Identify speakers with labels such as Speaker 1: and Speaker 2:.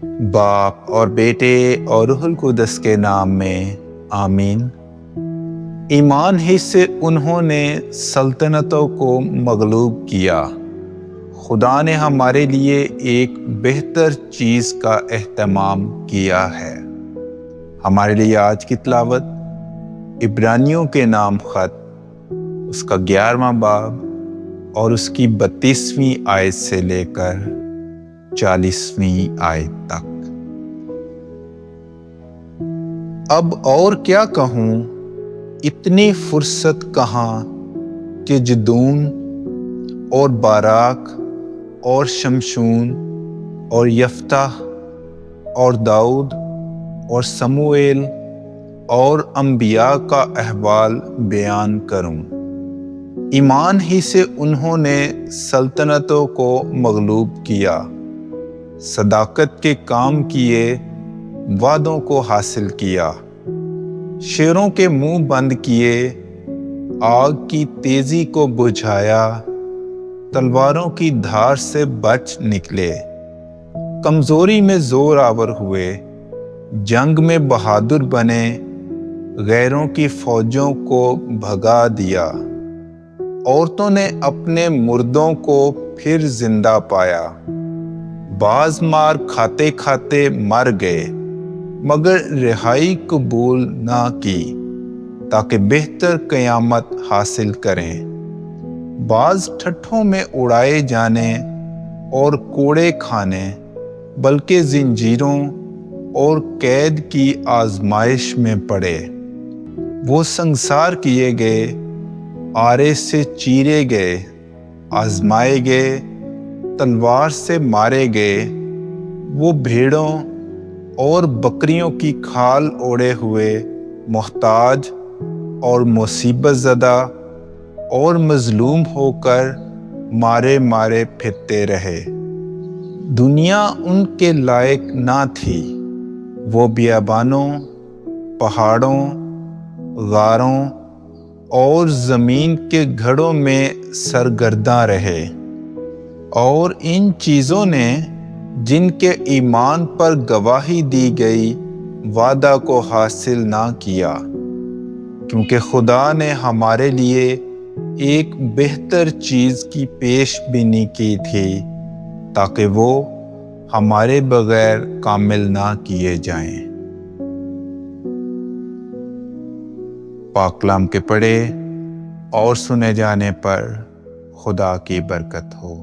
Speaker 1: باپ اور بیٹے اور روح القدس کے نام میں آمین۔ ایمان ہی سے انہوں نے سلطنتوں کو مغلوب کیا۔ خدا نے ہمارے لیے ایک بہتر چیز کا اہتمام کیا ہے۔ ہمارے لیے آج کی تلاوت عبرانیوں کے نام خط اس کا 11واں باب اور اس کی 32ویں آیت سے لے کر 40ویں آیت تک۔ اب اور کیا کہوں، اتنی فرصت کہاں کہ جدون اور باراک اور شمشون اور یفتح اور داؤد اور سموئیل اور انبیاء کا احوال بیان کروں۔ ایمان ہی سے انہوں نے سلطنتوں کو مغلوب کیا، صداقت کے کام کیے، وعدوں کو حاصل کیا، شیروں کے منہ بند کیے، آگ کی تیزی کو بجھایا، تلواروں کی دھار سے بچ نکلے، کمزوری میں زور آور ہوئے، جنگ میں بہادر بنے، غیروں کی فوجوں کو بھگا دیا، عورتوں نے اپنے مردوں کو پھر زندہ پایا، باز مار کھاتے کھاتے مر گئے مگر رہائی قبول نہ کی تاکہ بہتر قیامت حاصل کریں۔ بعض ٹھٹھوں میں اڑائے جانے اور کوڑے کھانے بلکہ زنجیروں اور قید کی آزمائش میں پڑے۔ وہ سنگسار کیے گئے، آرے سے چیرے گئے، آزمائے گئے، تلوار سے مارے گئے۔ وہ بھیڑوں اور بکریوں کی کھال اوڑے ہوئے، محتاج اور مصیبت زدہ اور مظلوم ہو کر مارے مارے پھرتے رہے۔ دنیا ان کے لائق نہ تھی۔ وہ بیابانوں، پہاڑوں، غاروں اور زمین کے گڑھوں میں سرگرداں رہے، اور ان چیزوں نے جن کے ایمان پر گواہی دی گئی وعدہ کو حاصل نہ کیا، کیونکہ خدا نے ہمارے لیے ایک بہتر چیز کی پیش بینی کی تھی تاکہ وہ ہمارے بغیر کامل نہ کیے جائیں۔ پاک کلام کے پڑھے اور سنے جانے پر خدا کی برکت ہو۔